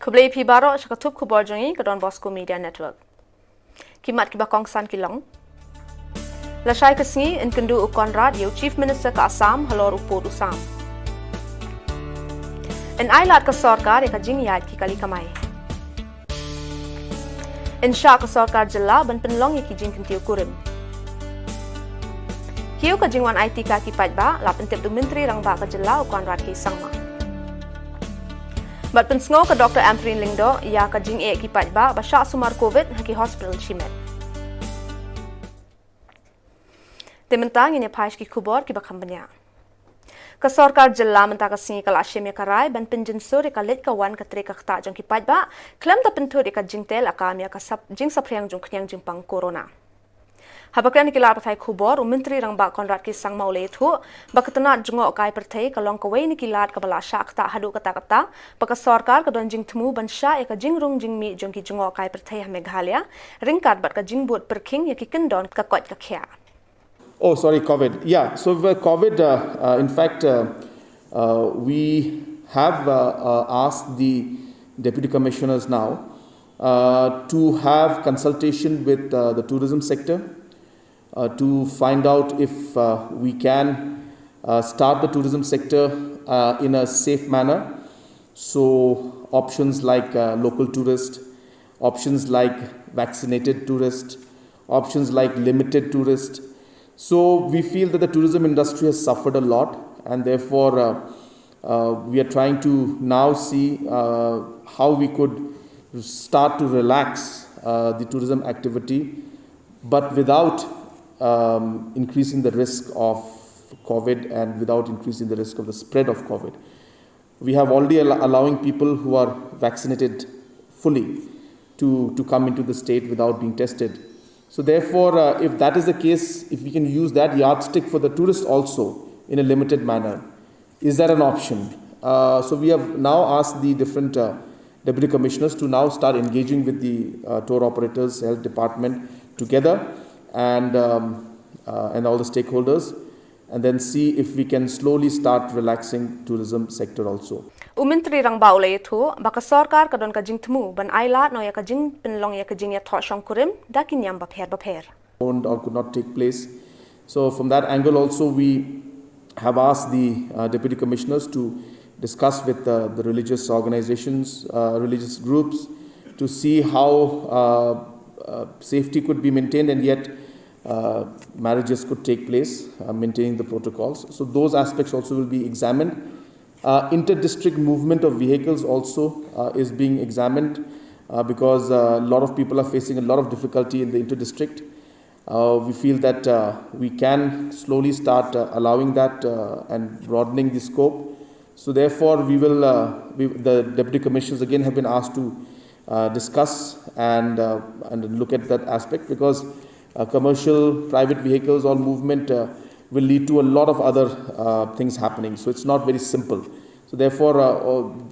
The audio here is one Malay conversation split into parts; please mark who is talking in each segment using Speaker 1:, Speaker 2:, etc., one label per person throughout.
Speaker 1: Kublai pi baro shakatup khubor jongi ke Don Bosco Media Network. Kimat ki bakong san kilong. Lashai kesingi in kendu ukonrad yo Chief Minister ka Assam halor upod usam. In ailat ka sarkar ya ka jingyat ki kali kamai. In sha ka sarkar jilla ban penlong ya ki jing kentiu kurim. Kiu ka jingwan IT ka ki pajba la pentip du menteri rang ba ka jilla ukonrad ki sangma. Bat pensngo ke Dr. Amprin Lingdo ya ka jing ki pajba ba sha sumar COVID haki hospital chimet. Tementang ini paish ki khubor ki bakham banya. Ka sarkar jilla menta ka singi kala shemya karai ban penjin sore ka let ka wan ka tre ka khta jong ki pajba klem ta pentur ka jingtel akamya ka sap jing saphriang jong khnyang jing pang corona. Habakran ki lar pathai khubor menteri rang ba konrad ki sang maule thu bakatna jungo kai perthai ka long ka wei ni ki lar ka bala shak ta hadu kata kata baka sarkar ka don jing thmu ban sha ka jing rung jing mi jong ki jungo kai perthai ha Meghalaya ringkat bat ka jing bot perking ya ki kendon ka kot ka khya.
Speaker 2: Oh, sorry, COVID. Yeah, so COVID, in fact, we have asked the deputy commissioners now to have consultation with the tourism sector to find out if we can start the tourism sector in a safe manner. So options like local tourist, options like vaccinated tourist, options like limited tourist. So we feel that the tourism industry has suffered a lot, and therefore we are trying to now see how we could start to relax the tourism activity, but without increasing the risk of COVID and without increasing the risk of the spread of COVID. We have already allowing people who are vaccinated fully to come into the state without being tested. So therefore, if that is the case, if we can use that yardstick for the tourists also in a limited manner, is that an option? So we have now asked the different deputy commissioners to now start engaging with the tour operators, health department together and all the stakeholders, and then see if we can slowly start relaxing tourism sector also.
Speaker 1: Menteri rang baule thu baka sarkar ka don ka jing thmu ban ailat no ya ka jing penlong ya ka jing ya tho shong kurim dakin yam bapher.
Speaker 2: Or could not take place. So from that angle also we have asked the deputy commissioners to discuss with the religious organizations, religious groups, to see how safety could be maintained and yet marriages could take place, maintaining the protocols. So those aspects also will be examined. Inter-district movement of vehicles also is being examined because a lot of people are facing a lot of difficulty in the inter-district. We feel that we can slowly start allowing that and broadening the scope. So therefore, we will, the deputy commissioners again have been asked to discuss and look at that aspect, because commercial private vehicles or movement will lead to a lot of other things happening. So it's not very simple. So therefore,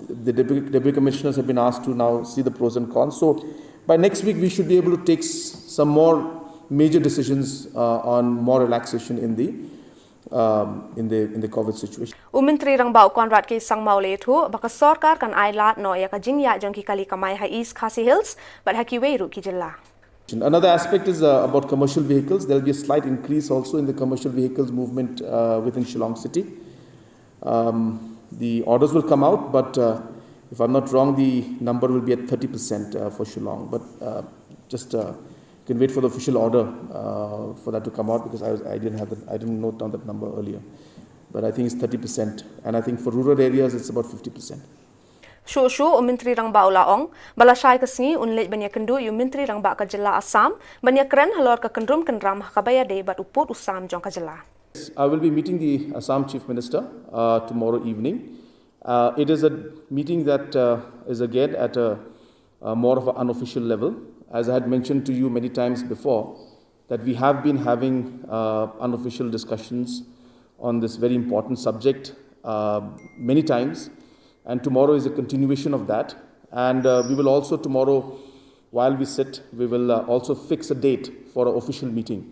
Speaker 2: the deputy commissioners have been asked to now see the pros and cons. So by next week, we should be able to take some more major decisions on more relaxation in the COVID situation.
Speaker 1: Menteri rang bau konrad ki sang maule thu baka sarkar kan ailat no ya ka jingya jong ki kali kamai ha East Khasi Hills but haki weiru ki jilla.
Speaker 2: Another aspect is about commercial vehicles. There will be a slight increase also in the commercial vehicles movement within Shillong city. The orders will come out, but if I'm not wrong, the number will be at 30% for Shillong. But just you can wait for the official order for that to come out, because I didn't note down that number earlier. But I think it's 30%, and I think for rural areas it's about 50%.
Speaker 1: Shu menteri rang ba ulaong balashai ka singi unlet banya kendu yu menteri rang ba ka jilla Assam banya kren halor ka kendrum kendram ka baya de bat uput usam jong ka jilla.
Speaker 2: I will be meeting the Assam Chief Minister tomorrow evening. It is a meeting that is again at a more of an unofficial level. As I had mentioned to you many times before, that we have been having unofficial discussions on this very important subject many times. And tomorrow is a continuation of that. And we will also tomorrow, while we sit, we will also fix a date for an official meeting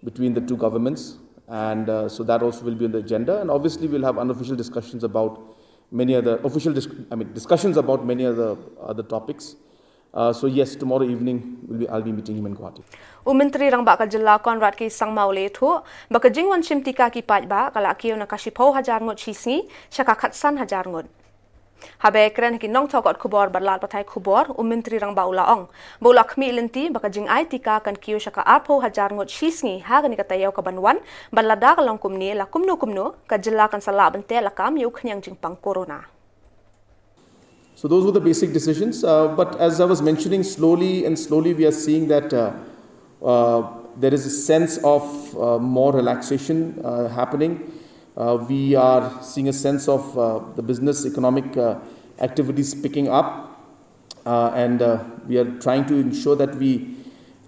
Speaker 2: between the two governments. And so that also will be on the agenda. And obviously we'll have unofficial discussions about many other official discussions about many other topics. So yes, tomorrow evening I'll be meeting him in Guwahati.
Speaker 1: Menteri rang ba ka jilla Conrad ki sangmau le thu ba ka jingwan shimtika ki paj ba kala kiyo na kashipho hajar ngot chisni shaka khatsan hajar ngot. Habe kren ki nong thokot khubor barlal pathai khubor menteri rang ba ula ong bola khmi lenti ba ka jing ai tika kan kiyo shaka apho hajar ngot chisni ha gani ka tayaw ka banwan balada ka long kumni la kumno ka jilla kan sala bante la kam yu khnyang jing pang corona.
Speaker 2: So those were the basic decisions, but as I was mentioning, slowly we are seeing that there is a sense of more relaxation happening. We are seeing a sense of the business economic activities picking up, and we are trying to ensure that we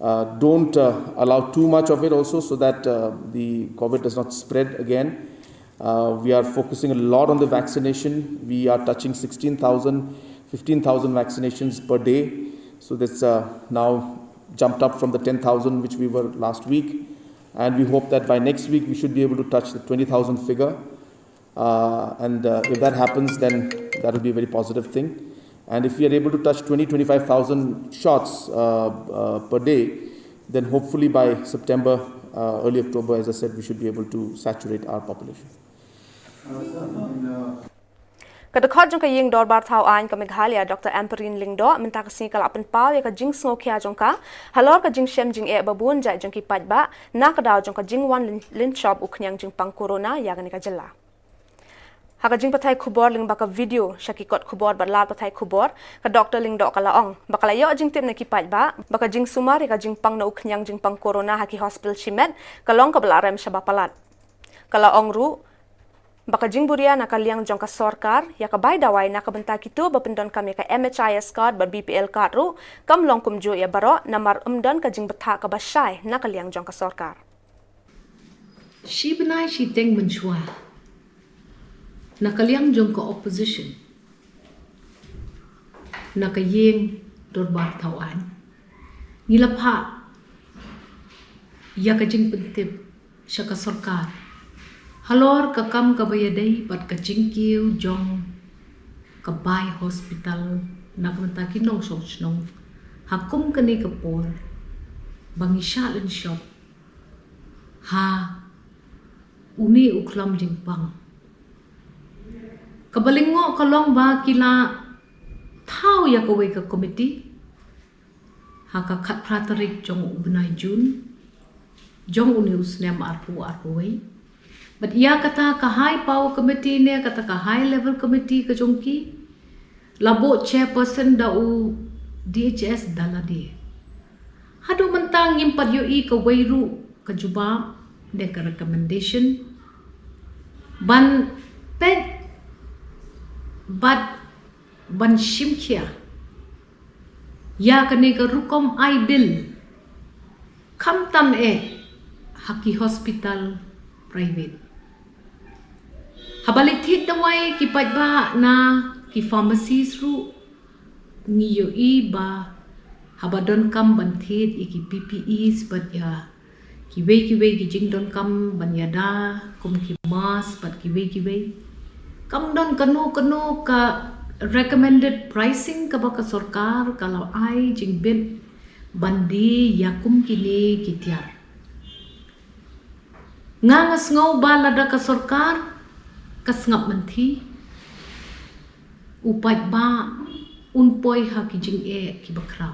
Speaker 2: don't allow too much of it also, so that the COVID does not spread again. We are focusing a lot on the vaccination. We are touching 15,000 vaccinations per day. So that's now jumped up from the 10,000 which we were last week. And we hope that by next week we should be able to touch the 20,000 figure. And if that happens, then that will be a very positive thing. And if we are able to touch 25,000 shots per day, then hopefully by September, early October, as I said, we should be able to saturate our population.
Speaker 1: Kadakot jong ka ying dor bar thau an ka Meghalaya Dr. Amperin Lingdo minta ka sing kala pen pau ya ka jing sngo khia jong ka halor ka jing shem jing e babun jai jong ki paj ba na ka daw jong ka jing wan lin shop uknyang jing pang corona ya gani ka jilla ha ka jing pathai khubor ling ba ka video shaki kot khubor ba la pathai khubor ka Dr. Lingdo kala ong ba kala yo jing tip na ki paj ba ka jing sumar ka jing pang na uknyang jing pang corona ha ki hospital chimet ka long ka balarem shaba palat kala ong ru baka jing buria na kaliang jong ka sorkar ya ka bay dawai na kabenta kito bapendon kami ka MHIS card ba BPL card ru kam long kumjo ya baro namar umdon ka jing betha ka bashay na kaliang jong ka sorkar
Speaker 3: shi benai shi teng menchua na kaliang jong ka opposition na ka yeng dor bar tawan ngilapha ya ka jing pentip sya ka sorkar halor ka kam ka bayadai pat ka jingkiu jong ka bay hospital na kamta kinong sochnong hakum kani ka por bangisha len shop ha uni uklam jingpang kabalingo kalong ba kila thau ya kawai ka committee ha ka khat pratarik jong ubnai jun jong uni usnem arwai but ia kata ka high power committee ne kata ka high level committee ka jongki labo chairperson da u DHS daladi hadu mentang impat yo I ka wairu ka jubab de ka recommendation ban pet but ban shimkhia ya ka ne ka rukom I bill kam tam haki hospital private habalik thit dawai ki pajba na ki pharmacies ru niyo I ba habadon kam ban thit ki PPEs but ya ki wei ki jing don kam ban ya da kum ki mask but ki wei kam don kanu ka recommended pricing ka ba ka sarkar kalau ai jing bit bandi ya kum kini ki tiar ngangas ngau ba lada ka sarkar kasngap manthi upat ba unpoi ha ki jing ki bakra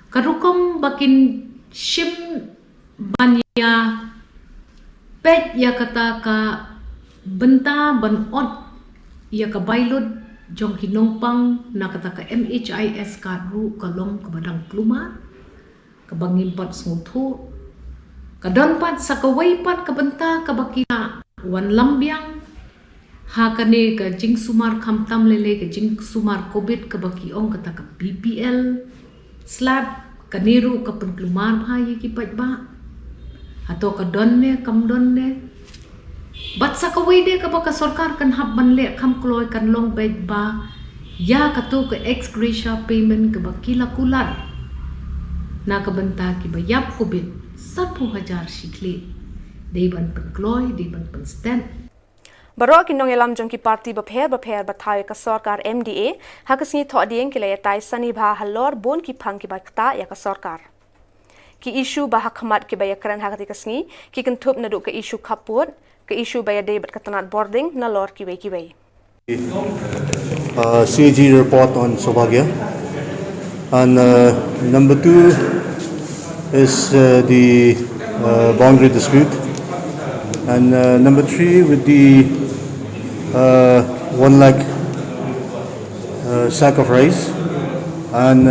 Speaker 3: karukom bakin shim banya pet ya kata ka benta ban ot ya ka bailud jong kinongpang na kata ka MHIS card ru kalong ka badang pluma ka bangim pat smutho kadon pat sa kawai pat ka benta ka bakina wan lambiang ha kane ka jing sumar khamtam lele ka jing sumar covid ka baki ong kata ka BPL slab kaniru ka penklumar bhai ki pajba ato ka donne kam donne bat sa kawai de ka baka sarkar kan hab banle kham kloy kan long bed ba ya ka to ka ex gratia payment ka baki lakulan na ka banta ki bayap covid 10,000 shikli Deban penkloy, deban penstent.
Speaker 1: Baro kinong elam jong ki parti bapher bathaw ka sarkar MDA hakasni thodieng ki laytai sani bha halor bon ki phang ki bakta ya ka sarkar. Ki isu bahakhamat ki bayakran hakati kasni ki kentup nadu ke isu kaput ke isu bayade bat katanat boarding na lor ki wei.
Speaker 4: CAG report on Sobhagya, and number 2 is the boundary dispute, and number 3 with the 1 lakh sack of rice, and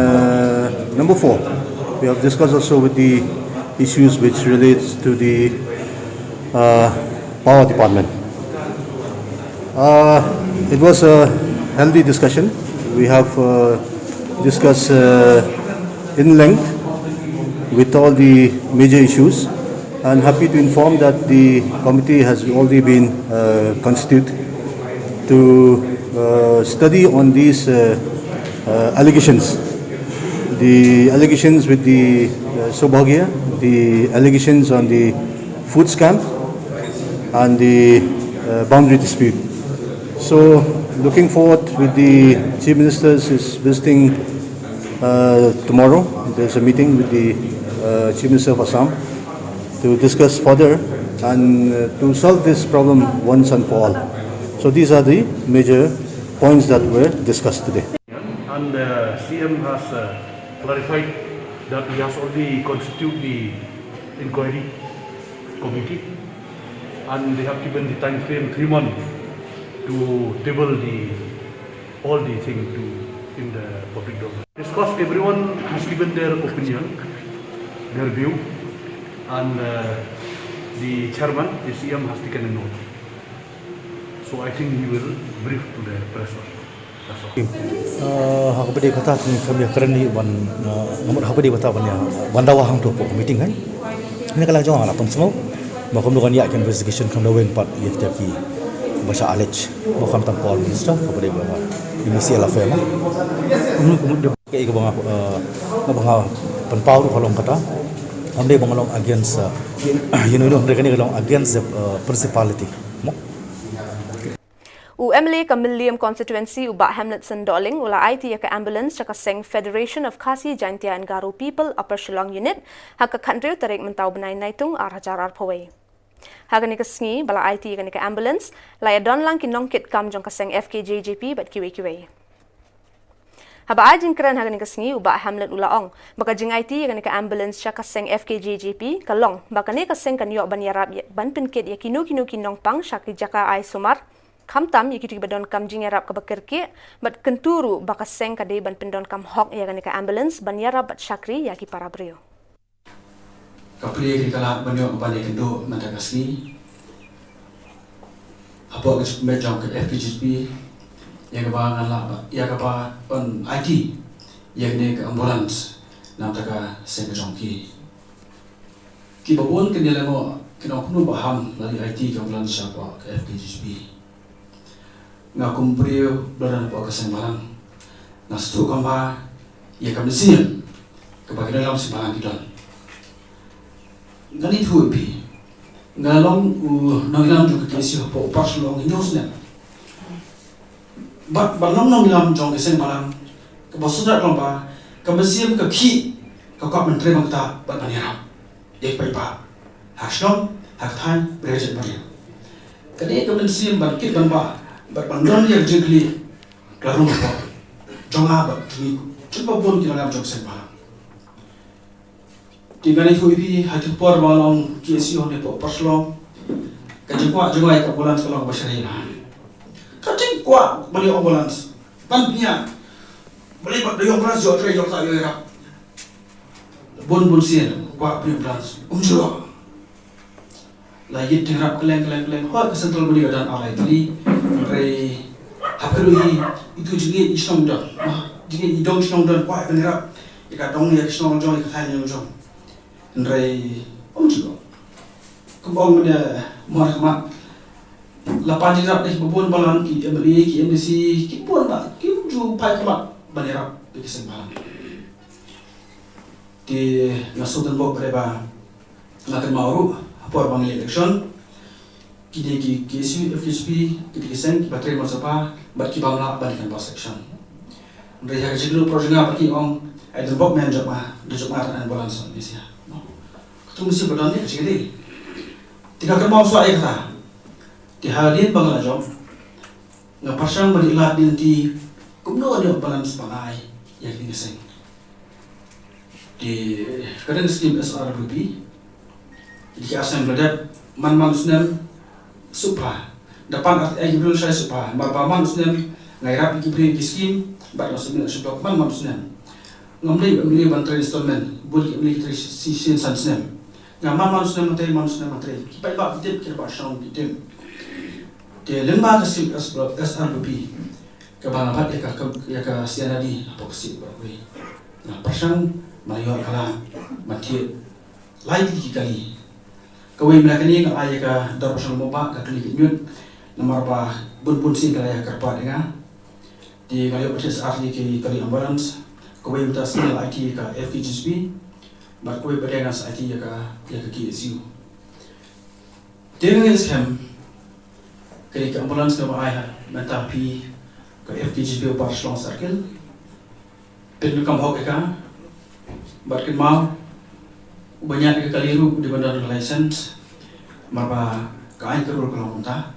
Speaker 4: number 4 we have discussed also with the issues which relates to the power department. It was a healthy discussion. We have discussed in length with all the major issues, and happy to inform that the committee has already been constituted to study on these allegations. The allegations with the Sobhagya, the allegations on the food scam, and the boundary dispute. So, looking forward with the Chief Ministers is visiting tomorrow. There's a meeting with the Chief Minister of Assam to discuss further and to solve this problem once and for all. So these are the major points that were discussed today.
Speaker 5: And CM has clarified that he has already constituted the inquiry committee, and they have given the time frame 3 months to table all the things in the public domain. Discuss, everyone has given their opinion, their view, and the chairman, the CM, has taken a note. So I think he will brief to the press. That's all.
Speaker 6: Hakabadi kata ni kami kerani ban ngamut hakabadi kata ban ya bandawa hang tu meeting kan. Ini kalau jangan lah pun semua. Bakom dokan ya investigation kam daweng pat ya taki bahasa alej bakom tampol minister hakabadi ba initial affair mah. Kemudian ke bang bang penpau tu kalau kata amde bang along against mereka ni along against the principality.
Speaker 1: UMLA ka Milliam constituency uba Hamletson Dolling ula IT ka ambulance ka Seng Federation of Khasi Jaintia and Garo People Upper Shillong unit haka country tarik mentau benai naitung hajar pawai. Haga ni ka sngi bala IT ka ambulance laya don lang kinongkit kam jong ka Seng FKJJP bat kiwe. Haba ajin kran haga ni ka sngi uba Hamlet ulaong baka jing IT ka ambulance ka Seng FKJJP ka long baka ni ka Seng kan yok ban yarab ban pinkit ya kinu kinong pang syaki jaka ai sumar kamtam yaki badon kam jing yarab ka bakirki bat kenturu baka Seng ka dei ban pendon kam hok ya ka ambulance ban yarab bat syakri yaki para brio.
Speaker 7: Kapri kala banyo balik kendo Madagascar. Apa ke mejong ke FPGP yang ba ngala ya ka pa on IT yang ne ke ambulance nam taka Seng jongki. Ki babon ke nila mo kino baham lali IT ke ambulance apa ke FPGP. Nga kumprio beran po kasembalan na stu kamba ya kamisian kapag dalam simbalan kidon ganit huipi ngalong nangilam juga kesi po parslong nyosne balong nangilam jong kasembalan kabasuda kamba kamisian ka ki ka menteri mangta bananiram dek pai pa haslong haktan president bari kade kamisian barkit banba Bandon yang jengkli karung apa, jangan apa, cuba pun kita nak jom sembah. Tiga ni tu ibi hati por balong kiasi orang ni por paslong, kajengkuat jengkai ambulans kalau bahasa lain. Kajengkuat beli ambulans, bannya beli ambulans jauh tray jauh tak jauh era. Bon sien, kuat beli ambulans, jauh. Lagi terap keleng, hot kesentral beli keadaan alai tadi. Ray hapeluhi itu juga islam dah, juga idong islam dah kuat benerap. Jika dong ya islam jom, jika tanya jom. Ray juga. Kebong mana muarhamat. Lapan jirap deh babon balan ki MLA ki MDC ki pun tak ki ju pai kemat benerap di kesempatan. Di nasutan bok bereba ngakan mauru apa bang election. kini ki KSU FHP kini kisen ki baterai masapa bat ki bamla balikan bus section mereka kecil projek apa ki ong ada bok men job tan ambulans ni sia ketemu si badan ni kecil ni tiga kerbau suai kata dihadir bangla job ngapasang berilat dinti kumno ada ambulans panai yang ni kisen di kadang skim SRBP di asam belajar man Muslim supra depan Ibrahim saya supra marba Muslim ngairap Ibrahim skim bat Muslim supra man Muslim ngamli bantai installment buli ngamli sin sansnem ngaman Muslim materi kipai ba kita kira ba shang kita de lemba kasim SRBP kabana bat ya ka sianadi apa kesip berwe nah pasang mayor kala mati lagi kali kawai melakani ka aya ka darusal moba ka kali nyut nomor ba bun sin kala ya karpa denga di kali otis ahli ke kali ambulans kawai uta sin IT ka FHSP ba kawai badanga sa IT ya ka KSU dengan scam kali ka ambulans ka ba aya mentapi ka FHSP par Shillong circle pen kam hok ka barkin mau banyak keliru di bandar license marba kain kerul kalau muntah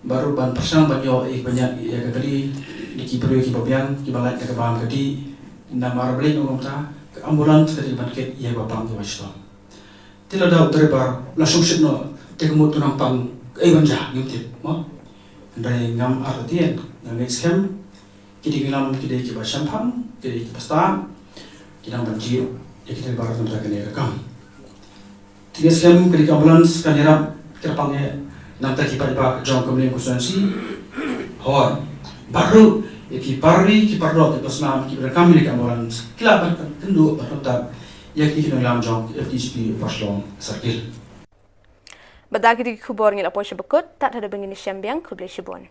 Speaker 7: baru ban persang banyak banyak ya kali di kibru kibabian kibalat ke bang kadi nama beli muntah ke ambulans kadi banket ya bapang ke wasito tidak ada terbar langsung sino tekmu tu nampang banja ngintip mo ndai ngam artien ngam scam kidi ngilam kidi kibasampang kidi kibasta kidang banjir ya kita baru tentang kena rekam. Tiga scam ketika ambulans kan hirap terpangnya nanti kita jom kemudian konstitusi. Hoi baru parli parlo kita senam kita rekam milik ambulans. Kila berkendu berkontak ya kita dalam jom FTSP Shillong Circle.
Speaker 1: Badagi di Khubor ngil apoy bekut tak ada bengini syambiang kublai shibon.